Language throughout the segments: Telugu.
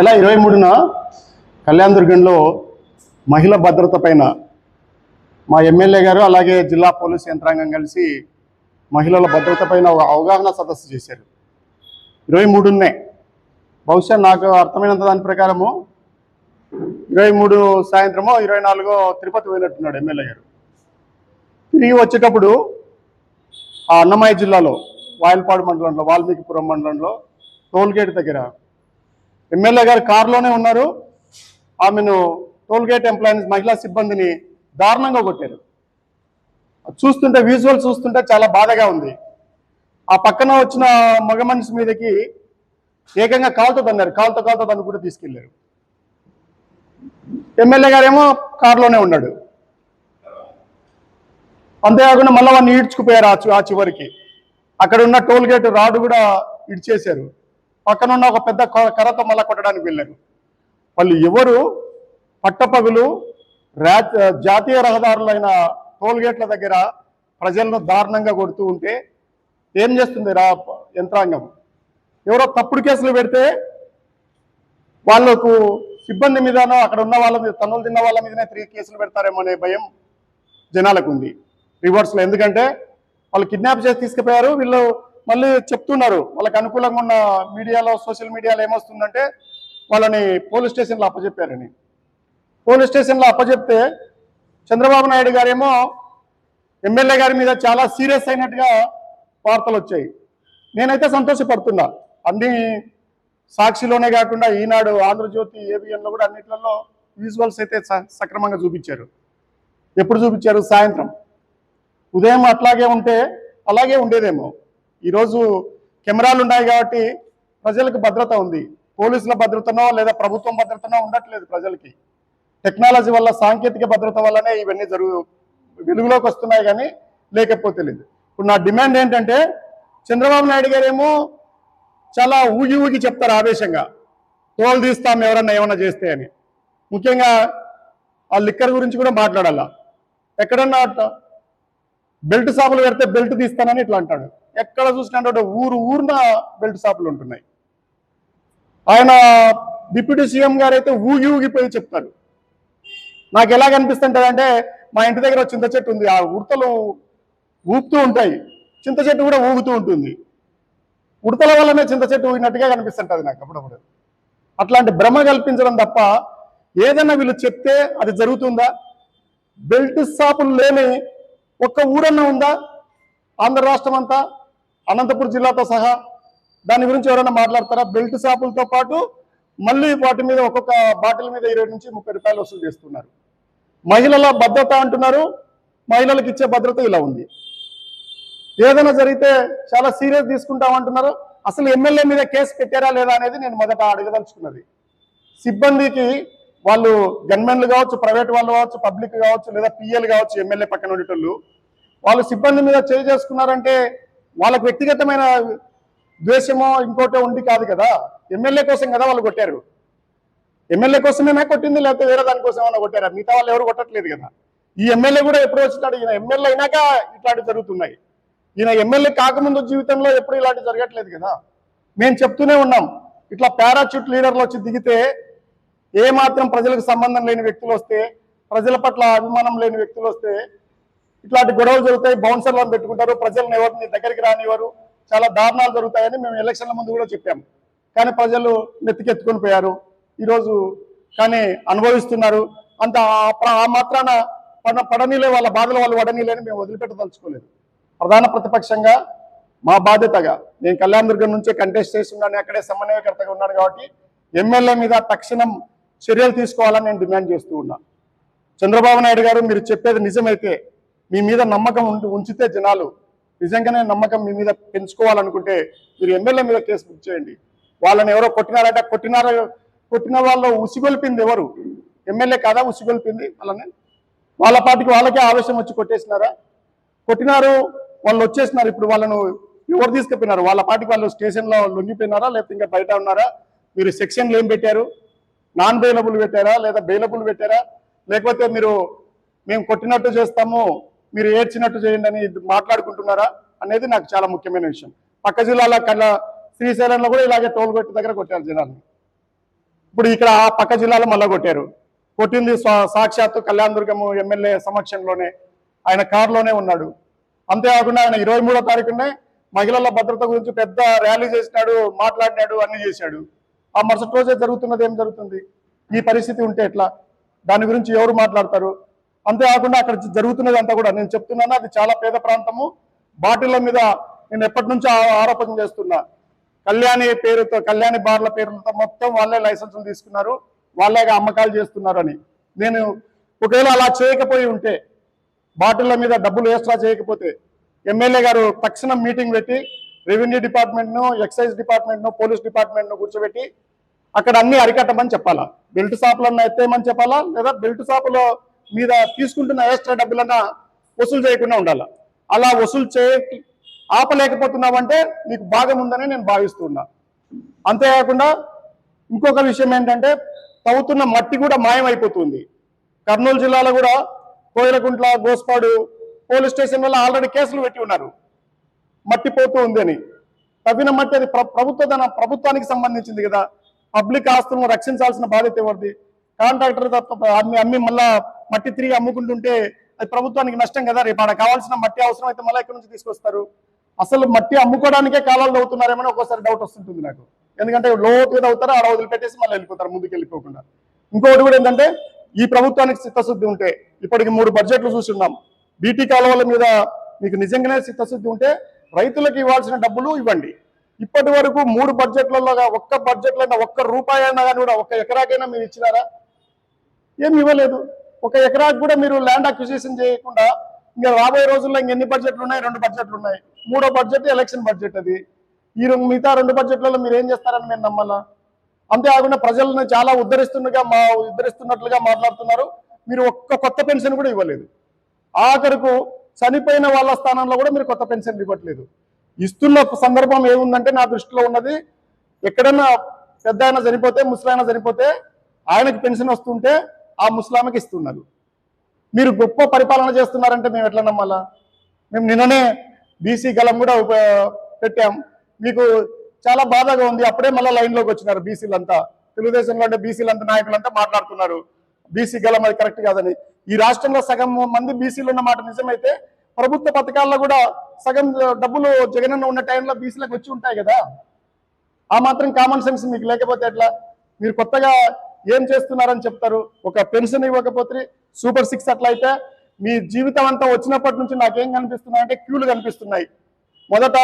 నెల 23న కళ్యాణదుర్గంలో మహిళా భద్రత పైన మా ఎమ్మెల్యే గారు అలాగే జిల్లా పోలీసు యంత్రాంగం కలిసి మహిళల భద్రత పైన ఒక అవగాహన సదస్సు చేశారు. 23నే బహుశా నాకు అర్థమైనంత దాని ప్రకారము 23 సాయంత్రమో 24 తిరుపతి పోయినట్టున్నాడు ఎమ్మెల్యే గారు. తిరిగి వచ్చేటప్పుడు ఆ అన్నమయ్య జిల్లాలో వాయల్పాడు మండలంలో వాల్మీకిపురం మండలంలో టోల్గేట్ దగ్గర ఎమ్మెల్యే గారు కారులోనే ఉన్నారు. ఆమెను టోల్గేట్ ఎంప్లాయీస్ మహిళా సిబ్బందిని దారుణంగా కొట్టారు. చూస్తుంటే విజువల్ చూస్తుంటే చాలా బాధగా ఉంది. ఆ పక్కన వచ్చిన మగ మనిషి మీదకి ఏకంగా కాలుతో తన్ను కూడా తీసుకెళ్లారు. ఎమ్మెల్యే గారేమో కారులోనే ఉన్నాడు. అంతేకాకుండా మళ్ళీ వాడిని ఈడ్చుకుపోయారు. ఆ చివరికి అక్కడ ఉన్న టోల్గేట్ రాడ్ కూడా ఇడ్చేశారు. పక్కన ఉన్న ఒక పెద్ద కర్రతో మళ్ళా కొట్టడానికి వెళ్ళారు. వాళ్ళు ఎవరు పట్టపగులు జాతీయ రహదారులైన టోల్గేట్ల దగ్గర ప్రజలను దారుణంగా కొడుతూ ఉంటే ఏం చేస్తుంది యంత్రాంగం? ఎవరో తప్పుడు కేసులు పెడితే వాళ్ళకు సిబ్బంది మీదనో అక్కడ ఉన్న వాళ్ళ మీద తన్నులు తిన్న వాళ్ళ మీదనే 3 కేసులు పెడతారేమో అనే భయం జనాలకు ఉంది రివర్స్లో. ఎందుకంటే వాళ్ళు కిడ్నాప్ చేసి తీసుకుపోయారు. వీళ్ళు మళ్ళీ చెప్తున్నారు వాళ్ళకి అనుకూలంగా ఉన్న మీడియాలో సోషల్ మీడియాలో ఏమొస్తుందంటే వాళ్ళని పోలీస్ స్టేషన్లో అప్పచెప్పారని. పోలీస్ స్టేషన్లో అప్పచెప్తే చంద్రబాబు నాయుడు గారేమో ఎమ్మెల్యే గారి మీద చాలా సీరియస్ అయినట్టుగా వార్తలు వచ్చాయి. నేనైతే సంతోషపడుతున్నా. అన్ని సాక్షిలోనే కాకుండా ఈనాడు, ఆంధ్రజ్యోతి, ఏబిఎన్లో కూడా అన్నిట్లలో విజువల్స్ అయితే సక్రమంగా చూపించారు. ఎప్పుడు చూపించారు? సాయంత్రం. ఉదయం అట్లాగే ఉంటే అలాగే ఉండేదేమో. ఈరోజు కెమెరాలు ఉన్నాయి కాబట్టి ప్రజలకు భద్రత ఉంది. పోలీసుల భద్రతనో లేదా ప్రభుత్వం భద్రతనో ఉండట్లేదు ప్రజలకి. టెక్నాలజీ వల్ల, సాంకేతిక భద్రత వల్లనే ఇవన్నీ వెలుగులోకి వస్తున్నాయి, కానీ లేకపోతే లేదు. ఇప్పుడు నా డిమాండ్ ఏంటంటే చంద్రబాబు నాయుడు గారేమో చాలా ఊగి చెప్తారు ఆవేశంగా, తోలు తీస్తాం ఎవరన్నా ఏమన్నా చేస్తే అని. ముఖ్యంగా ఆ లిక్కర్ గురించి కూడా మాట్లాడాలా. ఎక్కడన్నా బెల్ట్ షాపులు పెడితే బెల్ట్ తీస్తానని ఇట్లా అంటాడు. ఎక్కడ చూసినట్టు ఊరున బెల్ట్ షాపులు ఉంటున్నాయి. ఆయన డిప్యూటీ సీఎం గారు అయితే ఊగిపోయి చెప్తారు. నాకు ఎలా కనిపిస్తుంటుందంటే మా ఇంటి దగ్గర చింత చెట్టు ఉంది. ఆ ఉడతలు ఊపుతూ ఉంటాయి, చింత చెట్టు కూడా ఊగుతూ ఉంటుంది. ఉడతల వల్లనే చింత చెట్టు ఊగినట్టుగా కనిపిస్తుంటుంది నాకు అప్పుడప్పుడు. అట్లాంటి భ్రమ కల్పించడం తప్ప ఏదైనా వీళ్ళు చెప్తే అది జరుగుతుందా? బెల్ట్ షాపులు లేని ఒక్క ఊరన్నా ఉందా ఆంధ్ర రాష్ట్రం అంతా, అనంతపురం జిల్లాతో సహా? దాని గురించి ఎవరైనా మాట్లాడతారా? బెల్ట్ షాపులతో పాటు మళ్ళీ వాటి మీద ఒక్కొక్క బాటిల్ మీద 20 నుంచి 30 రూపాయలు వసూలు చేస్తున్నారు. మహిళల భద్రత అంటున్నారు, మహిళలకు ఇచ్చే భద్రత ఇలా ఉంది. ఏదైనా జరిగితే చాలా సీరియస్ తీసుకుంటామంటున్నారు. అసలు ఎమ్మెల్యే మీద కేసు పెట్టారా లేదా అనేది నేను మొదట అడగదలుచుకున్నది. సిబ్బందికి వాళ్ళు గన్మెన్లు కావచ్చు, ప్రైవేట్ వాళ్ళు కావచ్చు, పబ్లిక్ కావచ్చు, లేదా పిఎల్ కావచ్చు, ఎమ్మెల్యే పక్కన ఉండేటోళ్ళు వాళ్ళు సిబ్బంది మీద చేయి చేసుకున్నారంటే వాళ్ళకు వ్యక్తిగతమైన ద్వేషమో ఇంకోటో ఉండి కాదు కదా. ఎమ్మెల్యే కోసం కదా వాళ్ళు కొట్టారు. ఎమ్మెల్యే కోసమేనా కొట్టింది, లేకపోతే వేరే దానికోసం ఏమైనా కొట్టారా? మిగతా వాళ్ళు ఎవరు కొట్టట్లేదు కదా. ఈ ఎమ్మెల్యే కూడా ఎప్పుడు వచ్చినాడు? ఈయన ఎమ్మెల్యే అయినాక ఇట్లాంటివి జరుగుతున్నాయి. ఈయన ఎమ్మెల్యే కాకముందు జీవితంలో ఎప్పుడు ఇలాంటివి జరగట్లేదు కదా. మేము చెప్తూనే ఉన్నాం, ఇట్లా పారాచూట్ లీడర్లు వచ్చి దిగితే, ఏమాత్రం ప్రజలకు సంబంధం లేని వ్యక్తులు వస్తే, ప్రజల పట్ల అభిమానం లేని వ్యక్తులు వస్తే ఇట్లాంటి గొడవలు జరుగుతాయి. బౌన్సర్లను పెట్టుకుంటారు, ప్రజలను ఎవరిని దగ్గరికి రానివ్వరు, చాలా దారుణాలు జరుగుతాయని మేము ఎలక్షన్ల ముందు కూడా చెప్పాము. కానీ ప్రజలు నెత్తికెత్తుకొని పోయారు ఈరోజు, కానీ అనుభవిస్తున్నారు. అంత ఆ మాత్రాన పడనీలే, వాళ్ళ బాధలు వాళ్ళు పడనీలేని మేము వదిలిపెట్టదలుచుకోలేదు. ప్రధాన ప్రతిపక్షంగా మా బాధ్యతగా నేను కళ్యాణదుర్గం నుంచే కంటెస్ట్ చేసి ఉన్నాను, అక్కడే సమన్వయకర్తగా ఉన్నాను కాబట్టి ఎమ్మెల్యే మీద తక్షణం చర్యలు తీసుకోవాలని నేను డిమాండ్ చేస్తూ ఉన్నా. చంద్రబాబు నాయుడు గారు, మీరు చెప్పేది నిజమైతే, మీ మీద నమ్మకం ఉంచితే జనాలు నిజంగానే నమ్మకం మీ మీద పెంచుకోవాలనుకుంటే మీరు ఎమ్మెల్యే మీద కేసు బుక్ చేయండి. వాళ్ళని ఎవరో కొట్టినారంటే కొట్టిన వాళ్ళు ఉసిగొల్పింది ఎవరు? ఎమ్మెల్యే కాదా ఉసిగొల్పింది వాళ్ళని? వాళ్ళ పార్టీకి వాళ్ళకే ఆవేశం వచ్చి కొట్టేసినారా? కొట్టినారు, వాళ్ళు వచ్చేసినారు. ఇప్పుడు వాళ్ళను ఎవరు తీసుకుపోయినారు? వాళ్ళ పార్టీకి వాళ్ళు స్టేషన్లో లొంగిపోయినారా, లేకపోతే ఇంకా బయట ఉన్నారా? మీరు సెక్షన్లు ఏం పెట్టారు? నాన్ బెయిలబుల్ పెట్టారా, లేదా బెయిలబుల్ పెట్టారా? లేకపోతే మేము కొట్టినట్టు చేస్తాము, మీరు ఏడ్చినట్టు చేయండి అని మాట్లాడుకుంటున్నారా అనేది నాకు చాలా ముఖ్యమైన విషయం. పక్క జిల్లాల శ్రీశైలంలో కూడా ఇలాగే టోల్ గేట్ దగ్గర కొట్టారు జనాన్ని. ఇప్పుడు ఇక్కడ ఆ పక్క జిల్లాలో మళ్ళా కొట్టారు. కొట్టింది సాక్షాత్తు కళ్యాణదుర్గము ఎమ్మెల్యే సమక్షంలోనే, ఆయన కారులోనే ఉన్నాడు. అంతేకాకుండా ఆయన 23వ తారీఖునే మహిళల భద్రత గురించి పెద్ద ర్యాలీ చేసినాడు, మాట్లాడినాడు, అన్ని చేశాడు. ఆ మరుసటి రోజే జరుగుతున్నది ఏం జరుగుతుంది? ఈ పరిస్థితి ఉంటే ఎట్లా? దాని గురించి ఎవరు మాట్లాడతారు? అంతేకాకుండా అక్కడ జరుగుతున్నది అంతా కూడా నేను చెప్తున్నాను, అది చాలా పేద ప్రాంతము. బాటిళ్ల మీద నేను ఎప్పటి నుంచో ఆరోపణ చేస్తున్నా, కళ్యాణి పేరుతో, కళ్యాణి బార్ల పేరులతో మొత్తం వాళ్ళే లైసెన్సులు తీసుకున్నారు, వాళ్ళేగా అమ్మకాలు చేస్తున్నారు అని. నేను ఒకవేళ అలా చేయకపోయి ఉంటే, బాటిళ్ల మీద డబ్బులు ఎక్స్ట్రా చేయకపోతే, ఎమ్మెల్యే గారు తక్షణం మీటింగ్ పెట్టి రెవెన్యూ డిపార్ట్మెంట్ను, ఎక్సైజ్ డిపార్ట్మెంట్ను, పోలీస్ డిపార్ట్మెంట్ను కూర్చోబెట్టి అక్కడ అన్ని అరికట్టమని చెప్పాలా. బెల్ట్ షాపులన్నా ఎత్తేయమని చెప్పాలా, లేదా బెల్ట్ షాపులో మీద తీసుకుంటున్న ఎక్స్ట్రా డబ్బులన్నా వసూలు చేయకుండా ఉండాలా. అలా వసూలు ఆపలేకపోతున్నావంటే నీకు భాగం ఉందని నేను భావిస్తున్నా. అంతేకాకుండా ఇంకొక విషయం ఏంటంటే, తవ్వుతున్న మట్టి కూడా మాయమైపోతుంది. కర్నూలు జిల్లాలో కూడా కోయిలకుంట్ల, గోస్పాడు పోలీస్ స్టేషన్ వల్ల ఆల్రెడీ కేసులు పెట్టి ఉన్నారు, మట్టి పోతూ ఉందని. తవ్విన మట్టి అది ప్రభుత్వానికి సంబంధించింది కదా, పబ్లిక్ ఆస్తులను రక్షించాల్సిన బాధ్యత ఎవరిది? కాంట్రాక్టర్ అమ్మి మళ్ళా మట్టి తిరిగి అమ్ముకుంటుంటే అది ప్రభుత్వానికి నష్టం కదా. రేపు ఆడ కావాల్సిన మట్టి అవసరం అయితే మళ్ళీ ఎక్కడి నుంచి తీసుకొస్తారు? అసలు మట్టి అమ్ముకోవడానికే కాలాలు తవ్వుతున్నారేమో ఒక్కోసారి డౌట్ వస్తుంటుంది నాకు. ఎందుకంటే లోతుగా తవ్వుతారు, ఆడ వదిలిపెట్టేసి మళ్ళీ వెళ్ళిపోతారు, ముందుకు వెళ్ళిపోకుండా. ఇంకొకటి కూడా ఏంటంటే, ఈ ప్రభుత్వానికి చిత్తశుద్ధి ఉంటే, ఇప్పటికి 3 బడ్జెట్లు చూస్తున్నాం, బీటీ కాలువల మీద మీకు నిజంగానే చిత్తశుద్ధి ఉంటే రైతులకు ఇవ్వాల్సిన డబ్బులు ఇవ్వండి. ఇప్పటి వరకు 3 బడ్జెట్లలో ఒక్క బడ్జెట్లో ఒక్క రూపాయి అయినా కానీ కూడా ఒక్క ఎకరాకైనా మీరు ఇచ్చినారా? ఏమి ఇవ్వలేదు. ఒక ఎకరాకు కూడా మీరు ల్యాండ్ అక్విజిషన్ చేయకుండా ఇంకా రాబోయే రోజుల్లో ఇంకెన్ని బడ్జెట్లు ఉన్నాయి? 2 బడ్జెట్లు ఉన్నాయి. 3వ బడ్జెట్ ఎలక్షన్ బడ్జెట్. అది ఈ మిగతా 2 బడ్జెట్లలో మీరు ఏం చేస్తారని మేము నమ్మాలా? అంతేకాకుండా ప్రజలను చాలా ఉద్ధరిస్తున్నట్లుగా మాట్లాడుతున్నారు. మీరు ఒక్క కొత్త పెన్షన్ కూడా ఇవ్వలేదు. ఆఖరుకు చనిపోయిన వాళ్ళ స్థానంలో కూడా మీరు కొత్త పెన్షన్ ఇవ్వట్లేదు. ఇస్తున్న సందర్భం ఏముందంటే, నా దృష్టిలో ఉన్నది, ఎక్కడన్నా పెద్ద ఆయన చనిపోతే, ముసలాయన చనిపోతే ఆయనకు పెన్షన్ వస్తుంటే ఆ ముసలామకి ఇస్తున్నారు. మీరు గొప్ప పరిపాలన చేస్తున్నారంటే మేము ఎట్లా నమ్మాలా? మేము నిన్ననే బీసీ గలం కూడా పెట్టాం. మీకు చాలా బాధగా ఉంది. అప్పుడే మళ్ళీ లైన్లోకి వచ్చినారు బీసీలంతా. తెలుగుదేశంలో అంటే బీసీలంతా నాయకులంతా మాట్లాడుతున్నారు బీసీ గలం అది కరెక్ట్ కాదని. ఈ రాష్ట్రంలో సగం మంది బీసీలు ఉన్న మాట నిజమైతే, ప్రభుత్వ పథకాల్లో కూడా సగం డబ్బులు జగనన్న ఉన్న టైంలో బీసీలకు వచ్చి ఉంటాయి కదా. ఆ మాత్రం కామన్ సెన్స్ మీకు లేకపోతే ఎట్లా? మీరు కొత్తగా ఏం చేస్తున్నారని చెప్తారు? ఒక పెన్షన్ ఇవ్వకపోతే, సూపర్ 6 అట్లా అయితే మీ జీవితం అంతా వచ్చినప్పటి నుంచి నాకేం కనిపిస్తున్నాయి అంటే క్యూలు కనిపిస్తున్నాయి. మొదట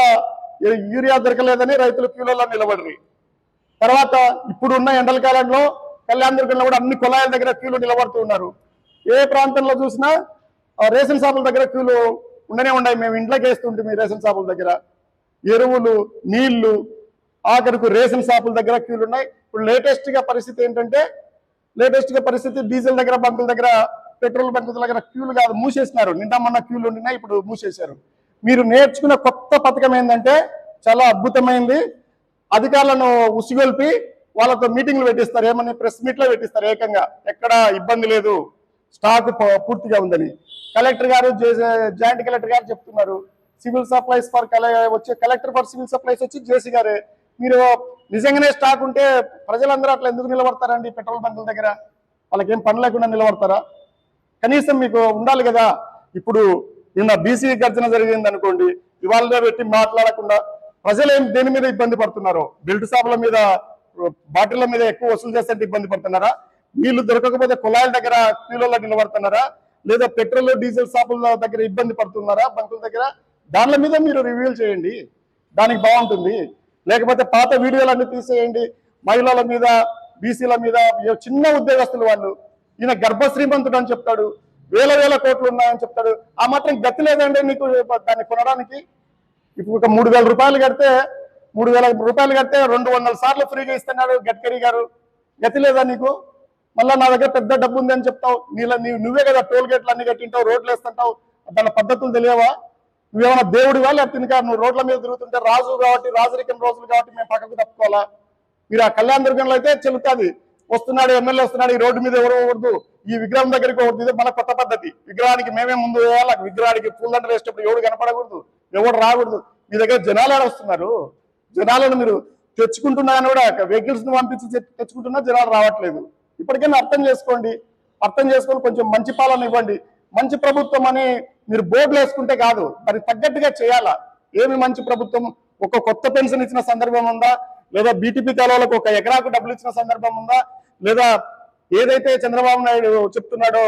యూరియా దొరకలేదని రైతులు క్యూలలో నిలబడి, తర్వాత ఇప్పుడున్న ఎండల కాలంలో కళ్యాణదుర్గంలో కూడా అన్ని కుళాయిల దగ్గర క్యూలు నిలబడుతూ ఉన్నారు. ఏ ప్రాంతంలో చూసినా రేషన్ షాపుల దగ్గర క్యూలు ఉండనే ఉన్నాయి. మేము ఇంట్లోకి వేస్తుంటే రేషన్ షాపుల దగ్గర ఎరువులు, నీళ్లు, ఆఖరికి రేషన్ షాపుల దగ్గర క్యూలు ఉన్నాయి. ఇప్పుడు లేటెస్ట్గా పరిస్థితి ఏంటంటే, డీజిల్ దగ్గర, బంకుల దగ్గర, పెట్రోల్ బంకుల దగ్గర క్యూలు కాదు, మూసేసినారు. నిన్న మొన్న క్యూలు ఉండినాయి, ఇప్పుడు మూసేశారు. మీరు నేర్చుకున్న కొత్త పథకం ఏంటంటే చాలా అద్భుతమైంది. అధికారులను ఉసిగొల్పి వాళ్ళతో మీటింగ్లు పెట్టిస్తారు. ఏమని? ప్రెస్ మీట్లో పెట్టిస్తారు. ఏకంగా ఎక్కడ ఇబ్బంది లేదు, స్టాక్ పూర్తిగా ఉందని. కలెక్టర్ గారు, జాయింట్ కలెక్టర్ గారు చెప్తున్నారు. Civil supplies collector for civil supplies వచ్చి జేసీ గారే. మీరు నిజంగానే స్టాక్ ఉంటే ప్రజలందరూ అట్లా ఎందుకు నిలబడతారండి పెట్రోల్ బంకుల దగ్గర? వాళ్ళకి ఏం పని లేకుండా నిలబడతారా? కనీసం మీకు ఉండాలి కదా. ఇప్పుడు నిన్న బీసీ గర్జన జరిగింది అనుకోండి, ఇవాళ పెట్టి మాట్లాడకుండా ప్రజలు దేని మీద ఇబ్బంది పడుతున్నారో, బెల్ట్ షాపుల మీద, బాటిళ్ల మీద ఎక్కువ వసూలు చేస్తే ఇబ్బంది పడుతున్నారా? నీళ్లు దొరకకపోతే కుళాయిల దగ్గర క్యూలలో నిలబడుతున్నారా? లేదా పెట్రోల్, డీజిల్ షాపుల దగ్గర ఇబ్బంది పడుతున్నారా? బంకుల దగ్గర? దానిల మీద మీరు రివ్యూలు చేయండి, దానికి బాగుంటుంది. లేకపోతే పాత వీడియోలన్నీ తీసేయండి. మహిళల మీద, బీసీల మీద, చిన్న ఉద్యోగస్తులు వాళ్ళు, ఈయన గర్భశ్రీమంతుడు అని చెప్తాడు, వేల కోట్లు ఉన్నాయని చెప్తాడు. ఆ మాత్రం గతి లేదండి నీకు దాన్ని కొనడానికి? ఇప్పుడు ఒక 3,000 రూపాయలు కడితే 200 సార్లు ఫ్రీగా ఇస్తున్నాడు గడ్కరీ గారు. గతి లేదా నీకు? మళ్ళీ నా దగ్గర పెద్ద డబ్బు ఉంది అని చెప్తావు. నువ్వే కదా టోల్ గేట్లు అన్ని కట్టింటావు, రోడ్లు వేస్తుంటావు, దాని పద్ధతులు తెలియవా? నువ్వేమన్నా దేవుడివా? లేకపోతే ఇంకా నువ్వు రోడ్ల మీద తిరుగుతుంటే రాజు కాబట్టి, రాజరికం రోజులు కాబట్టి మేము పక్కకు తప్పుకోవాలా? మీరు ఆ కళ్యాణదుర్గంలో అయితే చెల్లుతుంది. వస్తున్నాడు ఎమ్మెల్యే వస్తున్నాడు, ఈ రోడ్డు మీద ఎవరు పోకూడదు, ఈ విగ్రహం దగ్గరికి పోకూడదు. ఇదే మన కొత్త పద్ధతి. విగ్రహానికి మేమే ముందు వేయాలి, విగ్రహానికి పూలంటే వేసేటప్పుడు ఎవడు కనపడకూడదు, ఎవడు రాకూడదు. మీ దగ్గర జనాలు వస్తున్నారు. జనాలను మీరు తెచ్చుకుంటున్నాను కూడా వెహికల్స్ ను పంపించి తెచ్చుకుంటున్నా జనాలు రావట్లేదు. ఇప్పటికైనా అర్థం చేసుకోండి. అర్థం చేసుకొని కొంచెం మంచి పాలన ఇవ్వండి. మంచి ప్రభుత్వం అని మీరు బోర్డులు వేసుకుంటే కాదు, మరి తగ్గట్టుగా చేయాలా. ఏమి మంచి ప్రభుత్వం? ఒక కొత్త పెన్షన్ ఇచ్చిన సందర్భం ఉందా? లేదా బీటీపీ కాలువలకు ఒక ఎకరాకు డబ్బులు ఇచ్చిన సందర్భం ఉందా? లేదా ఏదైతే చంద్రబాబు నాయుడు చెప్తున్నాడో,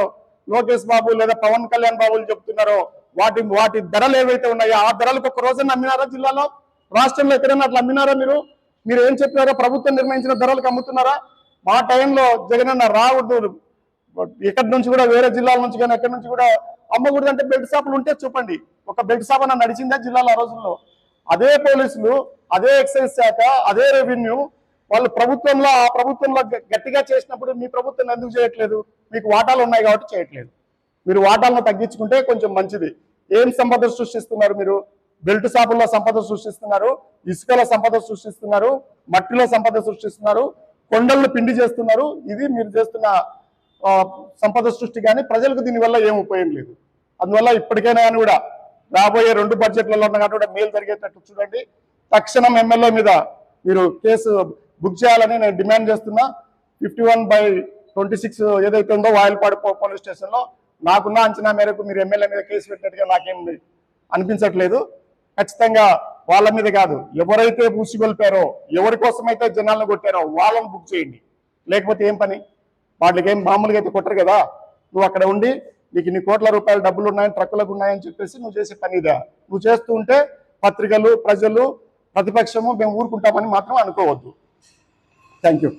లోకేష్ బాబు లేదా పవన్ కళ్యాణ్ బాబులు చెప్తున్నారో వాటి ధరలు ఏవైతే ఉన్నాయో ఆ ధరలకు ఒక రోజున అమ్మినారా? జిల్లాలో, రాష్ట్రంలో ఎక్కడైనా అట్లా అమ్మినారా? మీరు ఏం చెప్పారో ప్రభుత్వం నిర్ణయించిన ధరలకు అమ్ముతున్నారా? మా టైంలో జగనన్న రావద్దు, ఎక్కడి నుంచి కూడా వేరే జిల్లాల నుంచి కానీ ఎక్కడి నుంచి కూడా అమ్మకూడదు అంటే బెల్ట్ షాపులు ఉంటే చెప్పండి. ఒక బెల్ట్ షాప్ అన్న నడిచిందా జిల్లాలో ఆ రోజుల్లో? అదే పోలీసులు, అదే ఎక్సైజ్ శాఖ, అదే రెవెన్యూ వాళ్ళు ఆ ప్రభుత్వంలో గట్టిగా చేసినప్పుడు మీ ప్రభుత్వం ఎందుకు చేయట్లేదు? మీకు వాటాలు ఉన్నాయి కాబట్టి చేయట్లేదు. మీరు వాటాలను తగ్గించుకుంటే కొంచెం మంచిది. ఏం సంపద సృష్టిస్తున్నారు మీరు? బెల్ట్ షాపుల్లో సంపద సృష్టిస్తున్నారు, ఇసుకల సంపద సృష్టిస్తున్నారు, మట్టిలో సంపద సృష్టిస్తున్నారు, కొండలను పిండి చేస్తున్నారు. ఇది మీరు చేస్తున్న సంపద సృష్టి. కానీ ప్రజలకు దీనివల్ల ఏం ఉపయోగం లేదు. అందువల్ల ఇప్పటికైనా కానీ కూడా రాబోయే 2 బడ్జెట్లలో కూడా మేలు జరిగేటట్టు చూడండి. తక్షణం ఎమ్మెల్యే మీద మీరు కేసు బుక్ చేయాలని నేను డిమాండ్ చేస్తున్నా. 51/26 ఏదైతే ఉందో వాయిల్పాడు పోలీస్ స్టేషన్లో నాకున్న అంచనా మేరకు మీరు ఎమ్మెల్యే మీద కేసు పెట్టినట్టుగా నాకేం అనిపించట్లేదు. ఖచ్చితంగా వాళ్ళ మీద కాదు, ఎవరైతే పూసిగొల్పారో, ఎవరి కోసమైతే జనాలను కొట్టారో వాళ్ళని బుక్ చేయండి. లేకపోతే ఏం పని? వాళ్ళకి ఏం మామూలుగా అయితే కొట్టరు కదా. నువ్వు అక్కడ ఉండి నీకు ఇన్ని కోట్ల రూపాయల డబ్బులు ఉన్నాయని, ట్రక్కులకు ఉన్నాయని చెప్పేసి నువ్వు చేసే పని ఇదా? నువ్వు చేస్తూ ఉంటే పత్రికలు, ప్రజలు, ప్రతిపక్షము మేము ఊరుకుంటామని మాత్రం అనుకోవద్దు. Thank you.